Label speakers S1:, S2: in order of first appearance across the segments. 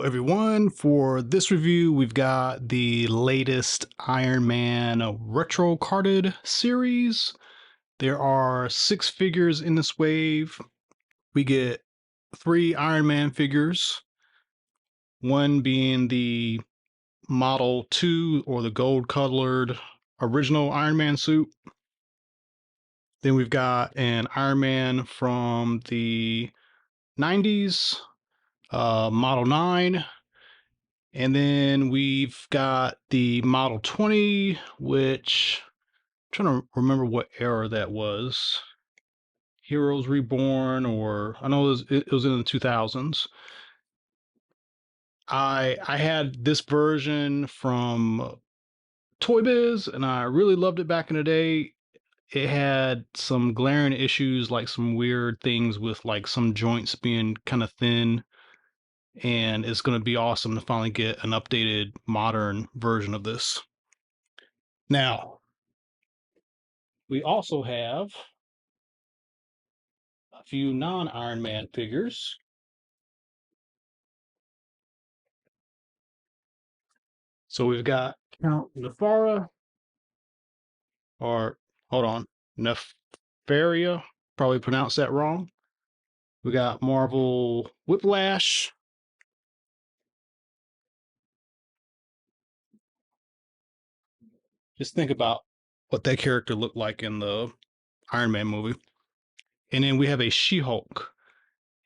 S1: Hello everyone, for this review we've got the latest Iron Man retro carded series. There are 6 figures in this wave. We get 3 Iron Man figures, one being the Model 2 or the gold colored original Iron Man suit. Then we've got an Iron Man from the 90s, Model 9. And then we've got the Model 20, which I'm trying to remember what era that was. Heroes Reborn, or I know it was in the 2000s. I had this version from Toy Biz, and I really loved it back in the day. It had some glaring issues, like some weird things with like some joints being kind of thin, and it's going to be awesome to finally get an updated modern version of this. Now, we also have a few non-Iron Man figures. So we've got Count Nefaria, or hold on, Nefaria, probably pronounced that wrong. We got Marvel Whiplash. Just think about what that character looked like in the Iron Man movie. And then we have a She-Hulk,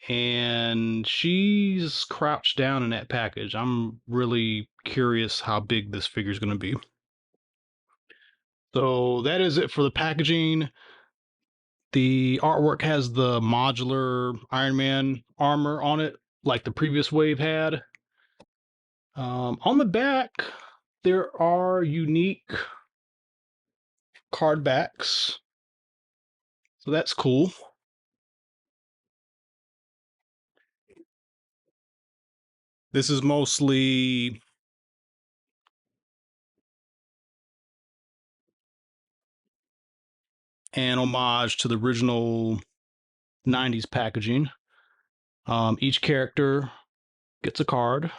S1: and she's crouched down in that package. I'm really curious how big this figure is going to be. So that is it for the packaging. The artwork has the modular Iron Man armor on it, like the previous wave had. On the back, there are unique card backs, so that's cool. This is mostly an homage to the original 90s packaging. Each character gets a card,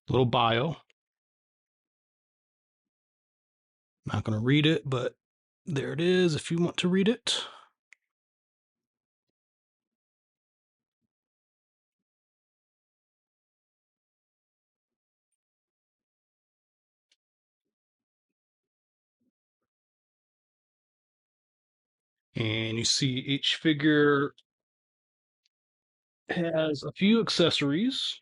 S1: little bio. Not going to read it, but there it is if you want to read it. And you see each figure has a few accessories.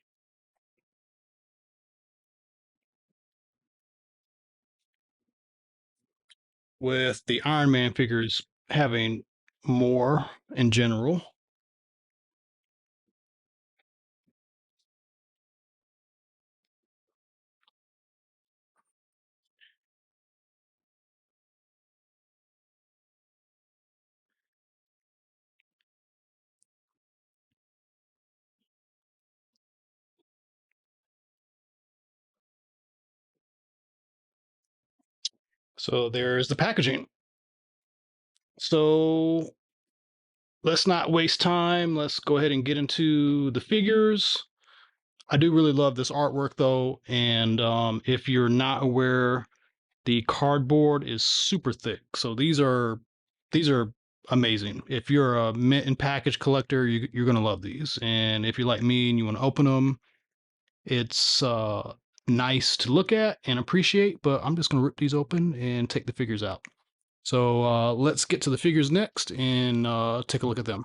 S1: With the Iron Man figures having more in general. So there's the packaging. So let's not waste time. Let's go ahead and get into the figures. I do really love this artwork though, and if you're not aware, the cardboard is super thick. So these are amazing. If you're a mint and package collector, you're gonna love these. And if you're like me and you want to open them, it's nice to look at and appreciate. But I'm just gonna rip these open and take the figures out. So let's get to the figures next and take a look at them.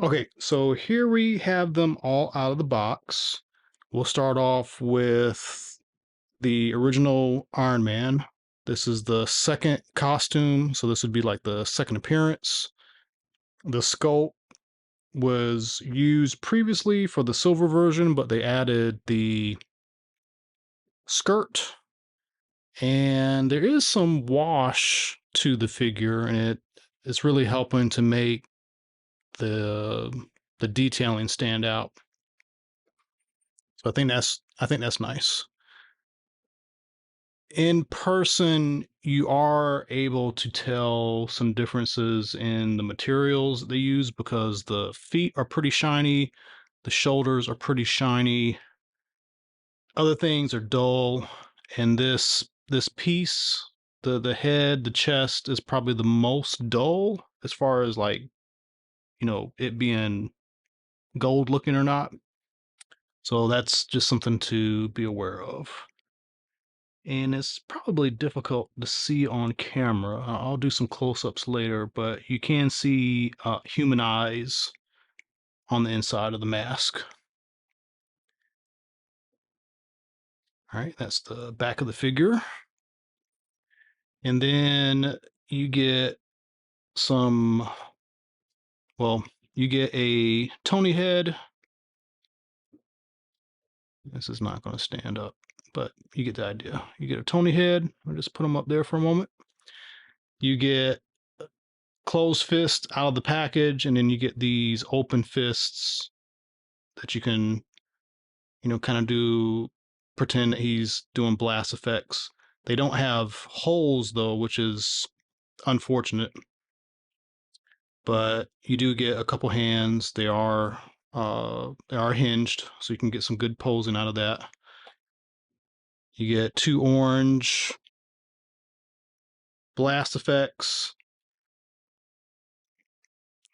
S1: Okay, so here we have them all out of the box. We'll start off with the original Iron Man. This is the second costume, so this would be like the second appearance. The sculpt was used previously for the silver version, but they added the skirt, and there is some wash to the figure, and it's really helping to make the detailing stand out. So I think that's nice. In person, you are able to tell some differences in the materials they use because the feet are pretty shiny. The shoulders are pretty shiny. Other things are dull, and this piece, the head, the chest is probably the most dull as far as like, it being gold looking or not. So that's just something to be aware of. And it's probably difficult to see on camera. I'll do some close-ups later, but you can see human eyes on the inside of the mask. All right, that's the back of the figure. And then you get some, well, you get a Tony head. This is not going to stand up, but you get the idea. You get a Tony head. I'll just put them up there for a moment. You get closed fists out of the package, and then you get these open fists that you can, kind of pretend that he's doing blast effects. They don't have holes though, which is unfortunate. But you do get a couple hands. They are hinged, so you can get some good posing out of that. You get 2 orange blast effects.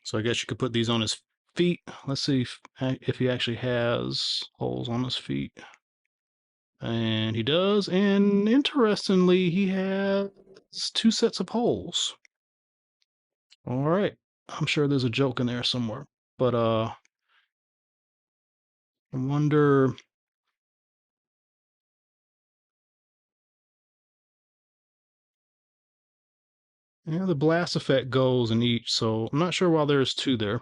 S1: So I guess you could put these on his feet. Let's see if he actually has holes on his feet. And he does, and interestingly, he has 2 sets of holes. All right. I'm sure there's a joke in there somewhere. But I wonder. Yeah, the blast effect goes in each, so I'm not sure why there's 2 there.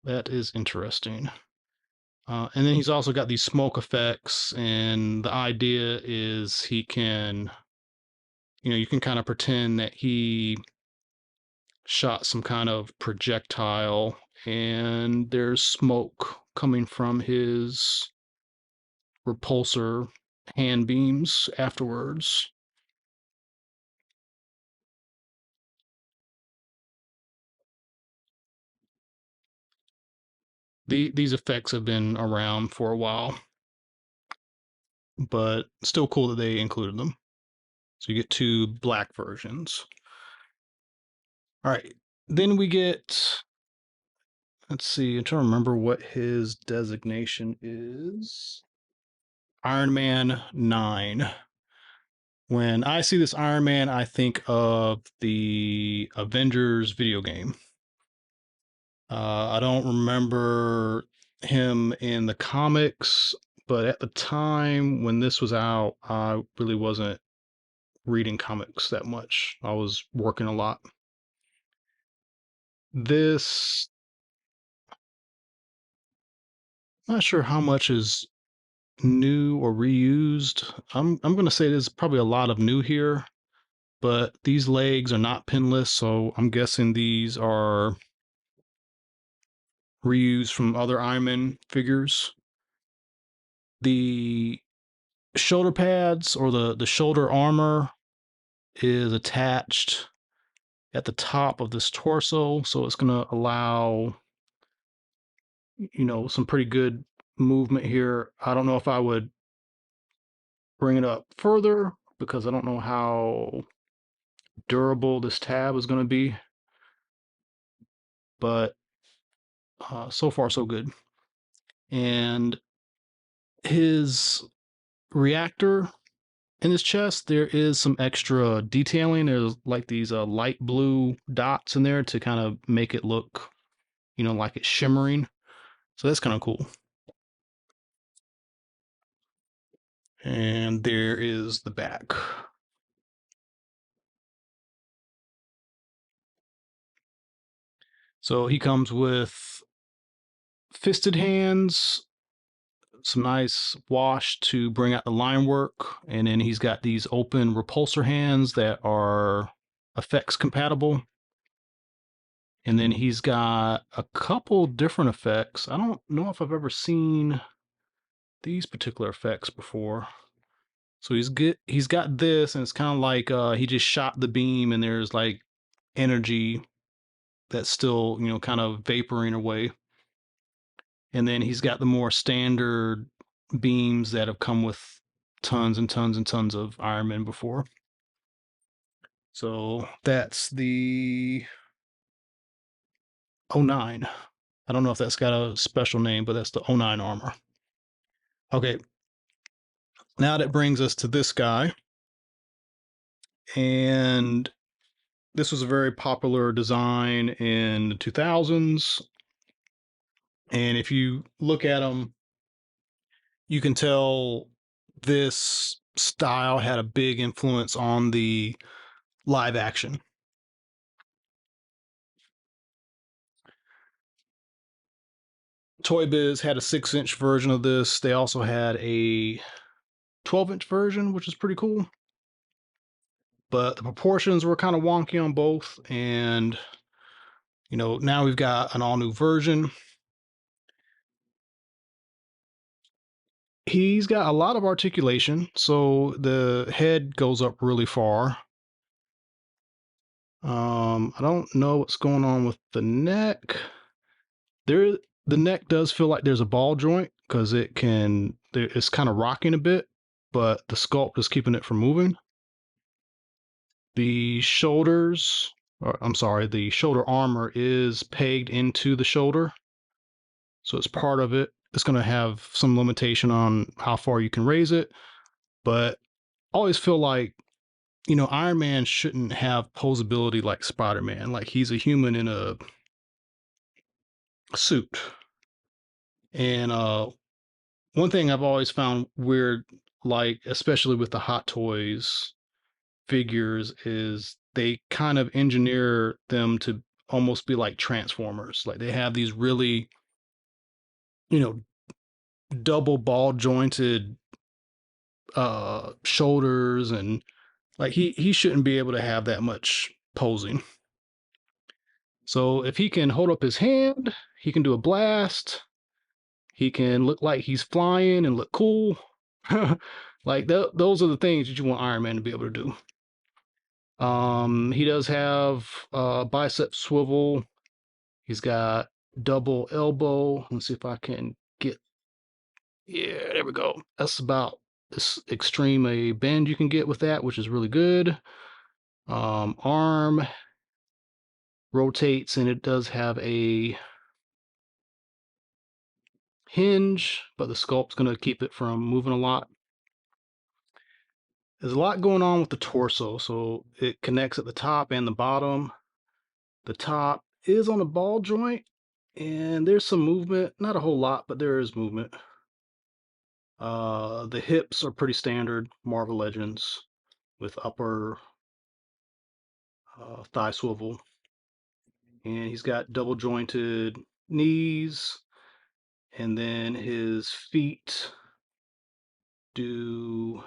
S1: That is interesting. And then he's also got these smoke effects, and the idea is he can, you can kind of pretend that he shot some kind of projectile, and there's smoke coming from his repulsor hand beams afterwards. These effects have been around for a while, but still cool that they included them. So you get 2 black versions. All right. Then we get, let's see, I'm trying to remember what his designation is. Iron Man 9. When I see this Iron Man, I think of the Avengers video game. I don't remember him in the comics, but at the time when this was out, I really wasn't reading comics that much. I was working a lot. This, not sure how much is new or reused. I'm gonna say there's probably a lot of new here, but these legs are not pinless, so I'm guessing these are reused from other Iron Man figures. The shoulder pads or the shoulder armor is attached at the top of this torso, so it's gonna allow some pretty good movement here. I don't know if I would bring it up further because I don't know how durable this tab is going to be, but so far so good. And his reactor in his chest, there is some extra detailing. There's like these light blue dots in there to kind of make it look, like it's shimmering. So that's kind of cool. And there is the back. So he comes with fisted hands, some nice wash to bring out the line work, and then he's got these open repulsor hands that are effects compatible. And then he's got a couple different effects. I don't know if I've ever seen these particular effects before. So he's got this, and it's kind of like he just shot the beam, and there's like energy that's still kind of vaporing away. And then he's got the more standard beams that have come with tons and tons and tons of Iron Man before. So that's the '09. I don't know if that's got a special name, but that's the '09 armor. Okay, now that brings us to this guy. And this was a very popular design in the 2000s. And if you look at him, you can tell this style had a big influence on the live action. Toy Biz had a 6-inch version of this. They also had a 12-inch version, which is pretty cool. But the proportions were kind of wonky on both. And, now we've got an all new version. He's got a lot of articulation. So the head goes up really far. I don't know what's going on with the neck. The neck does feel like there's a ball joint because it's kind of rocking a bit, but the sculpt is keeping it from moving. The shoulders, or I'm sorry, the shoulder armor is pegged into the shoulder, so it's part of it. It's going to have some limitation on how far you can raise it, but I always feel like Iron Man shouldn't have posability like Spider-Man. Like he's a human in a suit. And one thing I've always found weird, like especially with the Hot Toys figures, is they kind of engineer them to almost be like Transformers. Like they have these really, you know, double ball jointed shoulders, and like he shouldn't be able to have that much posing. So if he can hold up his hand, he can do a blast. He can look like he's flying and look cool. Like those are the things that you want Iron Man to be able to do. He does have bicep swivel. He's got double elbow. Let's see if I can get. Yeah, there we go. That's about this extreme a bend you can get with that, which is really good. Arm rotates, and it does have a hinge, but the sculpt's going to keep it from moving a lot. There's a lot going on with the torso, so it connects at the top and the bottom. The top is on a ball joint, and there's some movement. Not a whole lot, but there is movement. The hips are pretty standard Marvel Legends with upper thigh swivel. And he's got double jointed knees, and then his feet do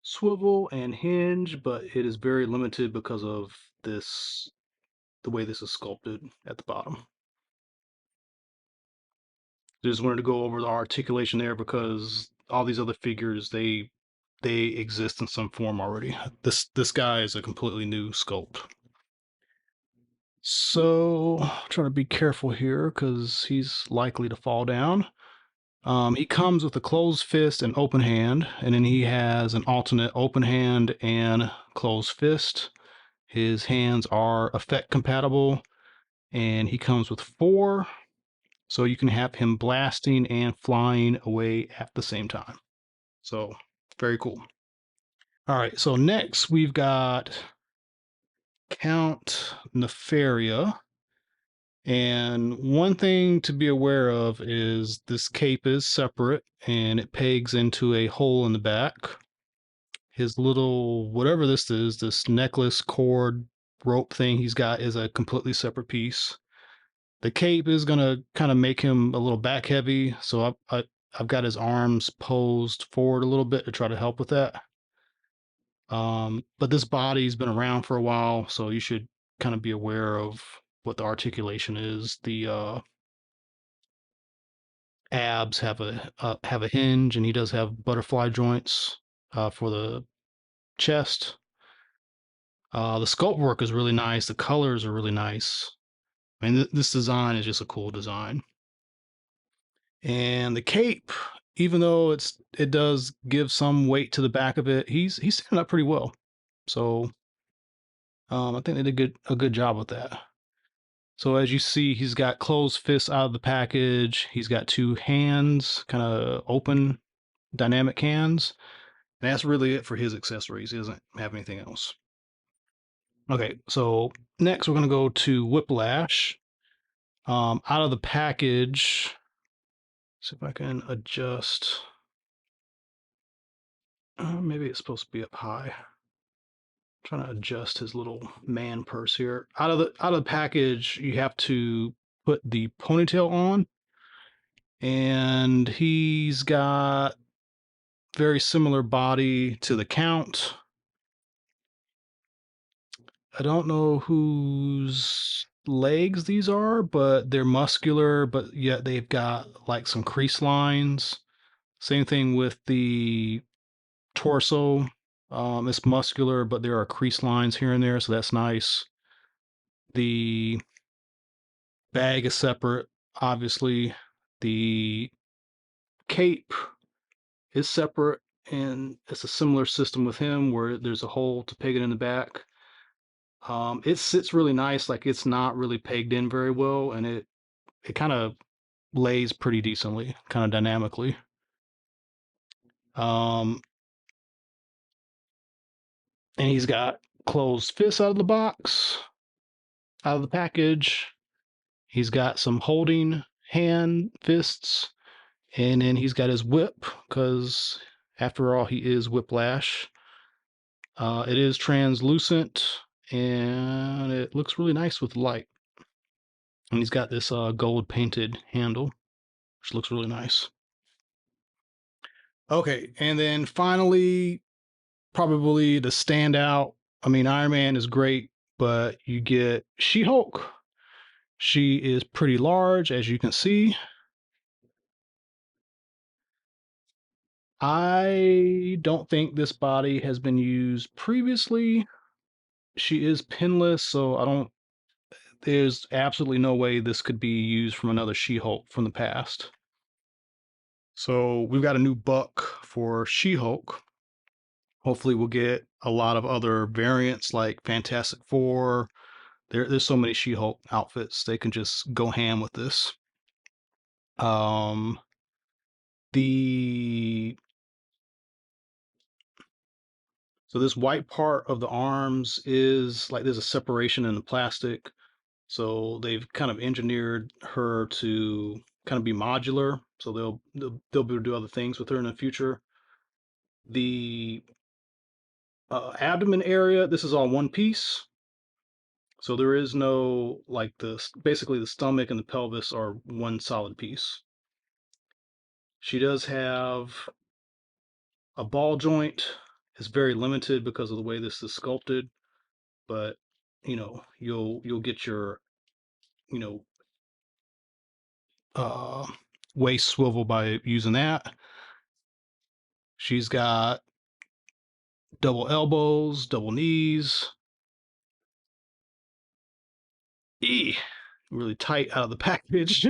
S1: swivel and hinge, but it is very limited because of the way this is sculpted at the bottom. Just wanted to go over the articulation there because all these other figures they exist in some form already. This guy is a completely new sculpt. So I'm trying to be careful here because he's likely to fall down. He comes with a closed fist and open hand, and then he has an alternate open hand and closed fist. His hands are effect compatible, and he comes with 4, so you can have him blasting and flying away at the same time. So, very cool. All right, so next we've got Count Nefaria. And one thing to be aware of is this cape is separate and it pegs into a hole in the back. His little, whatever this is, this necklace, cord, rope thing he's got is a completely separate piece. The cape is going to kind of make him a little back heavy. So I've got his arms posed forward a little bit to try to help with that. But this body's been around for a while, so you should kind of be aware of what the articulation is. The abs have a hinge, and he does have butterfly joints for the chest. The sculpt work is really nice. The colors are really nice. I mean, this design is just a cool design. And the cape, even though it does give some weight to the back of it, he's standing up pretty well. So I think they did a good job with that. So as you see, he's got closed fists out of the package. He's got two hands, kind of open, dynamic hands. And that's really it for his accessories. He doesn't have anything else. Okay, so next we're gonna go to Whiplash. Out of the package, see if I can adjust. Maybe it's supposed to be up high. Trying to adjust his little man purse here. Out of the package, you have to put the ponytail on, and he's got very similar body to the Count. I don't know whose legs these are, but they're muscular, but yet they've got like some crease lines. Same thing with the torso. It's muscular, but there are crease lines here and there, so that's nice. The bag is separate, obviously. The cape is separate, and it's a similar system with him where there's a hole to peg it in the back. It sits really nice, like it's not really pegged in very well, and it kind of lays pretty decently, kind of dynamically. Um, and he's got closed fists out of the box, out of the package. He's got some holding hand fists, and then he's got his whip because, after all, he is Whiplash. It is translucent and it looks really nice with light. And he's got this gold painted handle, which looks really nice. Okay, and then finally, probably the standout. I mean, Iron Man is great, but you get She Hulk. She is pretty large, as you can see. I don't think this body has been used previously. She is pinless, so I don't. There's absolutely no way this could be used from another She Hulk from the past. So we've got a new buck for She Hulk. Hopefully, we'll get a lot of other variants like Fantastic Four. There's so many She Hulk outfits, they can just go ham with this. Um, the So this white part of the arms is like there's a separation in the plastic. So they've kind of engineered her to kind of be modular. So they'll be able to do other things with her in the future. The abdomen area, this is all one piece. So there is no like basically the stomach and the pelvis are one solid piece. She does have a ball joint. It's very limited because of the way this is sculpted, but you'll get your you know uh, waist swivel by using that. She's got double elbows, double knees. Really tight out of the package.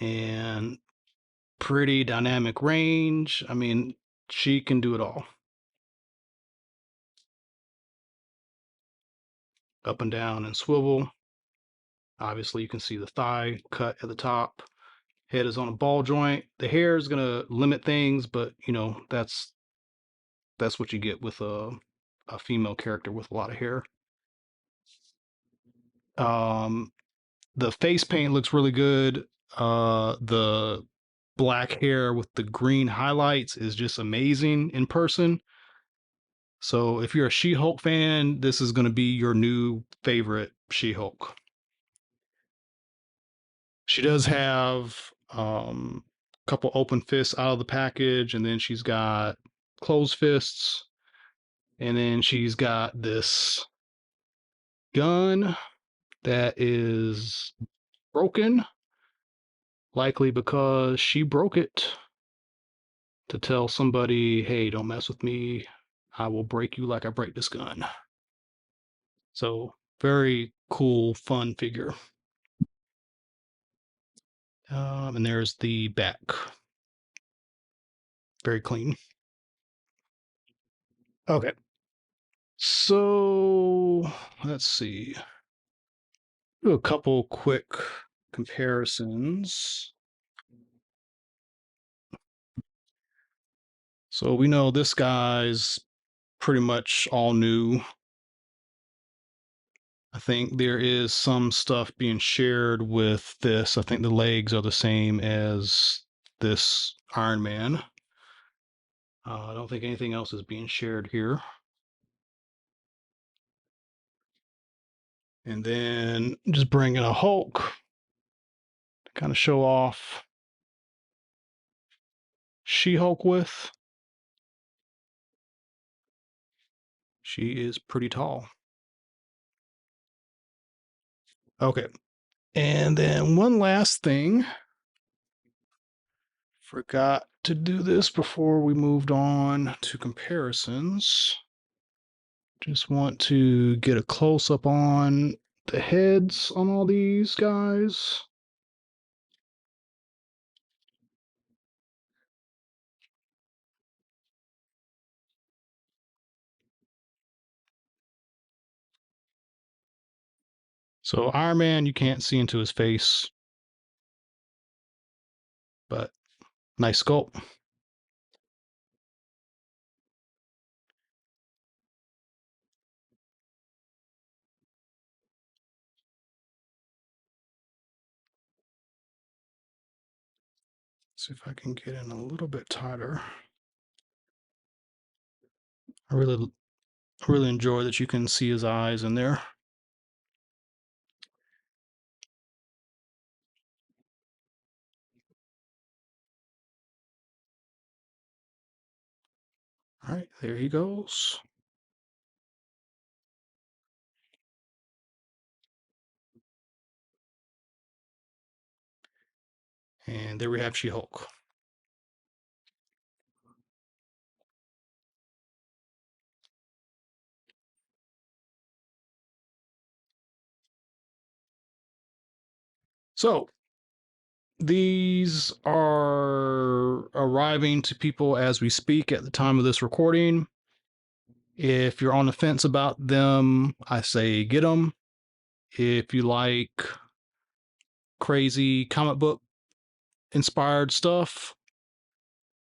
S1: And pretty dynamic range. I mean, she can do it all. Up and down and swivel. Obviously, you can see the thigh cut at the top. Head is on a ball joint. The hair is gonna limit things, but that's what you get with a female character with a lot of hair. Um, the face paint looks really good. The black hair with the green highlights is just amazing in person. So if you're a She-Hulk fan, this is going to be your new favorite She-Hulk. She does have a couple open fists out of the package, and then she's got closed fists, and then she's got this gun that is broken, likely because she broke it to tell somebody, hey, don't mess with me. I will break you like I break this gun. So, very cool, fun figure. And there's the back. Very clean. Okay. So let's see. Do a couple quick comparisons. So we know this guy's pretty much all new. I think there is some stuff being shared with this. I think the legs are the same as this Iron Man. I don't think anything else is being shared here. And then just bring in a Hulk to kind of show off She-Hulk with. She is pretty tall. Okay. And then one last thing. Forgot to do this before we moved on to comparisons. Just want to get a close up on the heads on all these guys. So Iron Man, you can't see into his face, but nice sculpt. See if I can get in a little bit tighter. I really enjoy that you can see his eyes in there. All right, there he goes. And there we have She-Hulk. So these are arriving to people as we speak at the time of this recording. If you're on the fence about them, I say get them. If you like crazy comic book inspired stuff,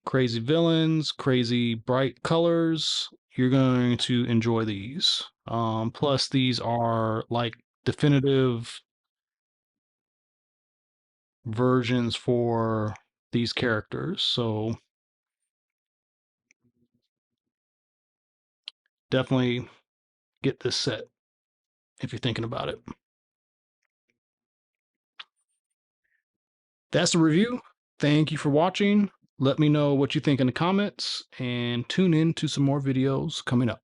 S1: crazy villains, crazy bright colors, you're going to enjoy these. Plus, these are like definitive versions for these characters. So definitely get this set if you're thinking about it. That's the review. Thank you for watching. Let me know what you think in the comments and tune in to some more videos coming up.